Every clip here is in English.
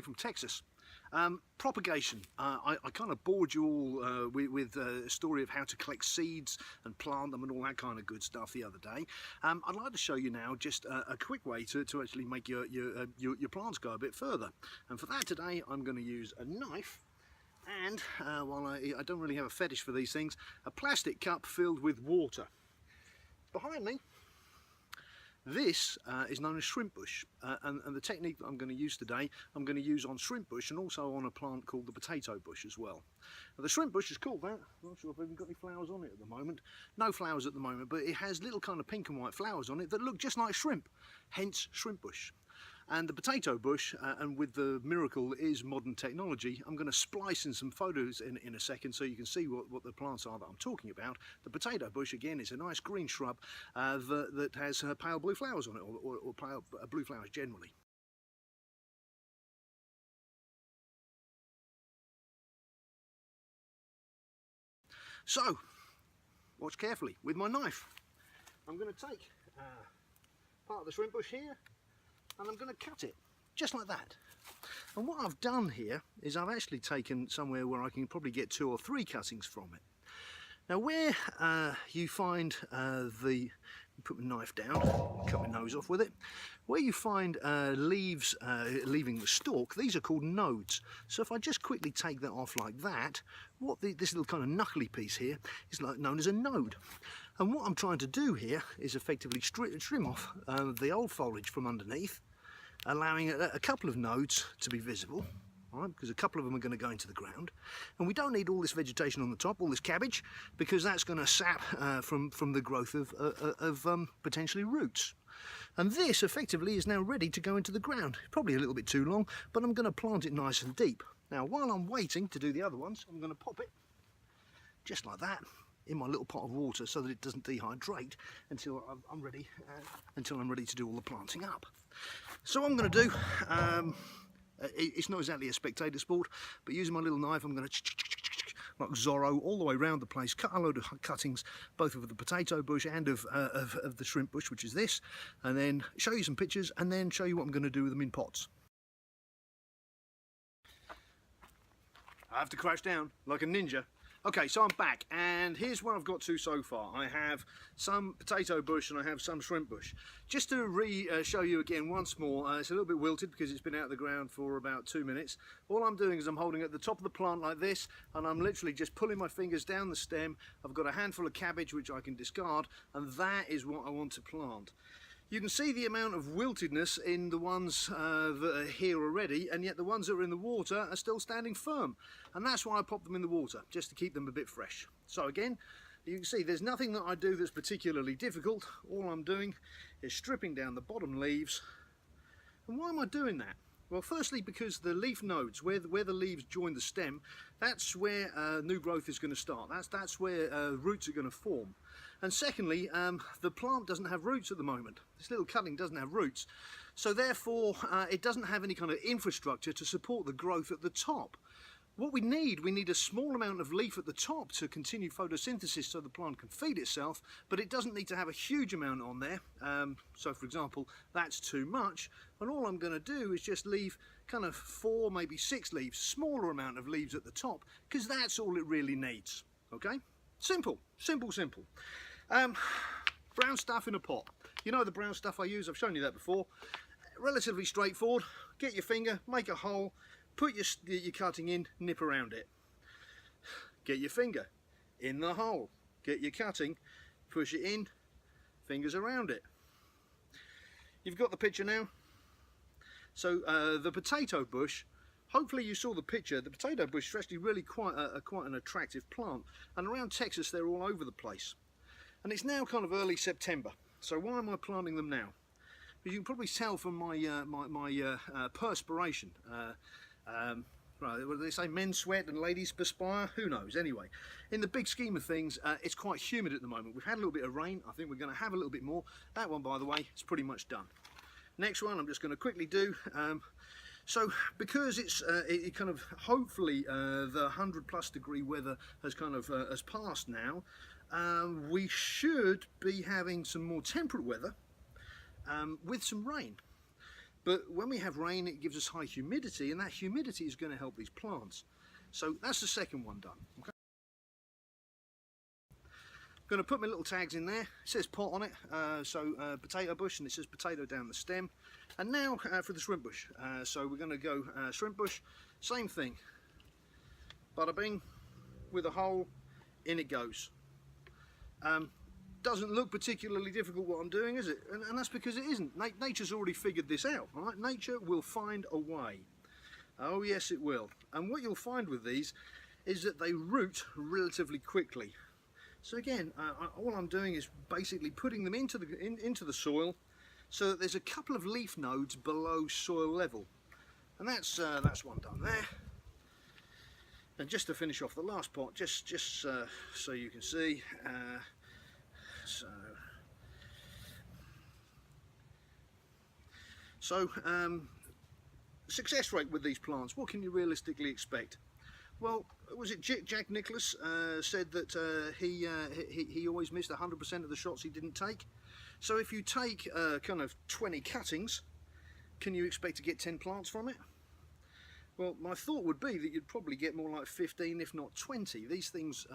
coming from Texas. Propagation. I kind of bored you all with a story of how to collect seeds and plant them and all that kind of good stuff the other day. I'd like to show you now just a quick way to actually make your plants go a bit further. And for that today I'm going to use a knife and, while I don't really have a fetish for these things, a plastic cup filled with water. Behind me, this is known as shrimp bush, and the technique that I'm going to use today, I'm going to use on shrimp bush and also on a plant called the potato bush as well. Now, the shrimp bush is called that. I'm not sure if I've even got any flowers on it at the moment. No flowers at the moment, but it has little kind of pink and white flowers on it that look just like shrimp, hence shrimp bush. And the potato bush, and with the miracle that is modern technology, I'm going to splice in some photos in a second so you can see what the plants are that I'm talking about. The potato bush, again, is a nice green shrub that has pale blue flowers on it, or pale blue flowers generally. So, watch carefully with my knife. I'm going to take part of the shrimp bush here, and I'm going to cut it just like that. And what I've done here is I've actually taken somewhere where I can probably get 2 or 3 cuttings from it. Now where you find put my knife down, cut my nose off with it, where you find leaves leaving the stalk, these are called nodes. So if I just quickly take that off like that, this little kind of knuckly piece here is known as a node. And what I'm trying to do here is effectively trim off the old foliage from underneath, allowing a couple of nodes to be visible, right, because a couple of them are going to go into the ground. And we don't need all this vegetation on the top, all this cabbage, because that's going to sap from the growth of potentially roots. And this effectively is now ready to go into the ground. Probably a little bit too long, but I'm going to plant it nice and deep. Now while I'm waiting to do the other ones, I'm going to pop it just like that in my little pot of water so that it doesn't dehydrate until I'm ready to do all the planting up. So what I'm going to do, it's not exactly a spectator sport, but using my little knife I'm going to like Zorro all the way around the place, cut a load of cuttings both of the potato bush and of the shrimp bush, which is this, and then show you some pictures and then show you what I'm going to do with them in pots. I have to crouch down like a ninja. Okay, so I'm back, and here's what I've got to so far. I have some potato bush and I have some shrimp bush. Just to show you again once more, it's a little bit wilted because it's been out of the ground for about 2 minutes. All I'm doing is I'm holding at the top of the plant like this, and I'm literally just pulling my fingers down the stem. I've got a handful of cabbage which I can discard, and that is what I want to plant. You can see the amount of wiltedness in the ones that are here already, and yet the ones that are in the water are still standing firm. And that's why I pop them in the water, just to keep them a bit fresh. So again, you can see there's nothing that I do that's particularly difficult. All I'm doing is stripping down the bottom leaves. And why am I doing that? Well, firstly, because the leaf nodes, where the leaves join the stem, that's where new growth is going to start. That's where roots are going to form. And secondly, the plant doesn't have roots at the moment. This little cutting doesn't have roots. So therefore, it doesn't have any kind of infrastructure to support the growth at the top. What we need a small amount of leaf at the top to continue photosynthesis so the plant can feed itself, but it doesn't need to have a huge amount on there. So for example, that's too much, and all I'm going to do is just leave kind of 4, maybe 6 leaves, smaller amount of leaves at the top, because that's all it really needs. Okay? Simple, simple, simple. Brown stuff in a pot. You know the brown stuff I use, I've shown you that before. Relatively straightforward. Get your finger, make a hole, put your cutting in, nip around it. Get your finger in the hole, get your cutting, push it in, fingers around it. You've got the picture now. So the potato bush, hopefully you saw the picture. The potato bush is actually really quite an attractive plant, and around Texas they're all over the place. And it's now kind of early September, so why am I planting them now? As you can probably tell from my perspiration. Right, what do they say, men sweat and ladies perspire? Who knows? Anyway, in the big scheme of things, it's quite humid at the moment. We've had a little bit of rain. I think we're going to have a little bit more. That one, by the way, is pretty much done. Next one I'm just going to quickly do. So because it's it kind of, hopefully the 100+ degree weather has kind of has passed now, we should be having some more temperate weather with some rain. But when we have rain, it gives us high humidity, and that humidity is going to help these plants. So that's the second one done. Okay. I'm going to put my little tags in there. It says pot on it, potato bush, and it says potato down the stem. And now for the shrimp bush. So we're going to go shrimp bush, same thing. Bada bing, with a hole, in it goes. Doesn't look particularly difficult what I'm doing, is it? And that's because it isn't. Nature's already figured this out, right? Nature will find a way. Oh yes, it will. And what you'll find with these is that they root relatively quickly. So again, all I'm doing is basically putting them into the soil so that there's a couple of leaf nodes below soil level. And that's one done there. And just to finish off the last pot, just so you can see, success rate with these plants, what can you realistically expect? Well, was it Jack Nicklaus said that he always missed 100% of the shots he didn't take? So if you take kind of 20 cuttings, can you expect to get 10 plants from it? Well, my thought would be that you'd probably get more like 15, if not 20. These things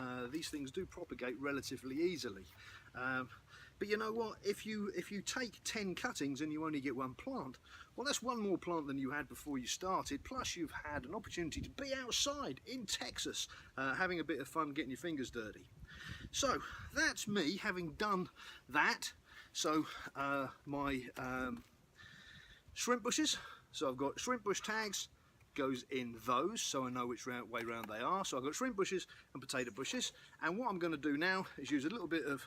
do propagate relatively easily. But you know what? If you take 10 cuttings and you only get 1 plant, well, that's 1 more plant than you had before you started. Plus, you've had an opportunity to be outside in Texas, having a bit of fun, getting your fingers dirty. So that's me having done that. So my shrimp bushes. So I've got shrimp bush tags. Goes in those, so I know which way round they are. So I've got shrimp bushes and potato bushes, and what I'm going to do now is use a little bit of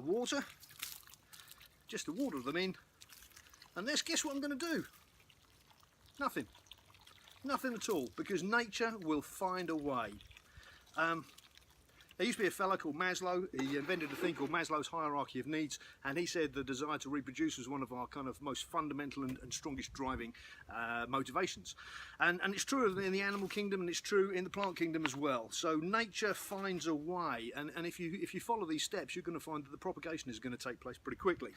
water just to water them in, and let's guess what I'm going to do. Nothing at all, because nature will find a way. There used to be a fella called Maslow. He invented a thing called Maslow's hierarchy of needs, and he said the desire to reproduce was one of our kind of most fundamental and strongest driving motivations. And it's true in the animal kingdom, and it's true in the plant kingdom as well. So nature finds a way, and if you follow these steps, you're going to find that the propagation is going to take place pretty quickly.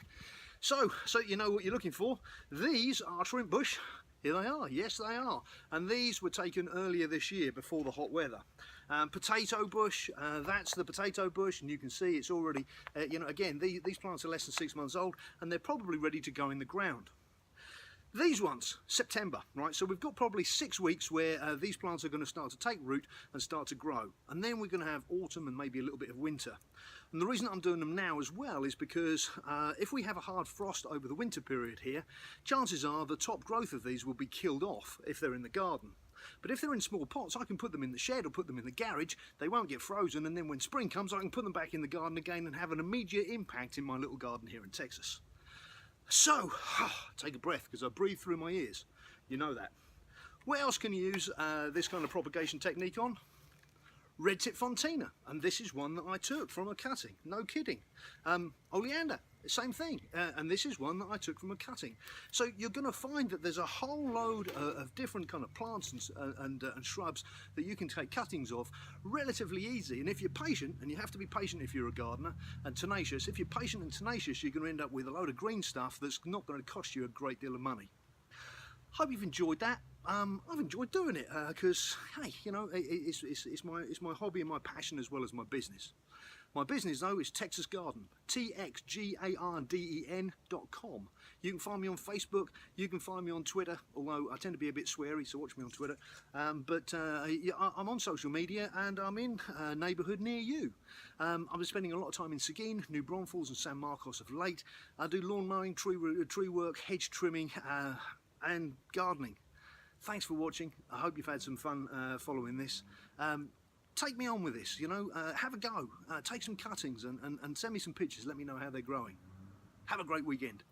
So you know what you're looking for. These are shrimp bush. Here they are, yes they are, and these were taken earlier this year before the hot weather. Potato bush, that's the potato bush, and you can see it's already, you know, again, these plants are less than 6 months old, and they're probably ready to go in the ground. These ones, September, right, so we've got probably 6 weeks where these plants are going to start to take root and start to grow, and then we're going to have autumn and maybe a little bit of winter. And the reason I'm doing them now as well is because if we have a hard frost over the winter period here, chances are the top growth of these will be killed off if they're in the garden. But if they're in small pots, I can put them in the shed or put them in the garage, they won't get frozen, and then when spring comes I can put them back in the garden again and have an immediate impact in my little garden here in Texas. So, take a breath, because I breathe through my ears, you know that. What else can you use this kind of propagation technique on? Red tip fontina, and this is one that I took from a cutting, no kidding. Oleander, same thing, and this is one that I took from a cutting. So you're going to find that there's a whole load of different kind of plants and shrubs that you can take cuttings of relatively easy. And if you're patient, and you have to be patient if you're a gardener, and tenacious, if you're patient and tenacious, you're going to end up with a load of green stuff that's not going to cost you a great deal of money. Hope you've enjoyed that. I've enjoyed doing it because, hey, you know, it's my hobby and my passion as well as my business. My business, though, is Texas Garden, TXGARDEN.com. You can find me on Facebook, you can find me on Twitter, although I tend to be a bit sweary, so watch me on Twitter. Yeah, I'm on social media, and I'm in a neighbourhood near you. I've been spending a lot of time in Seguin, New Braunfels and San Marcos of late. I do lawn mowing, tree work, hedge trimming, and gardening. Thanks for watching. I hope you've had some fun following this. Take me on with this, you know, have a go, take some cuttings and send me some pictures, let me know how they're growing. Have a great weekend.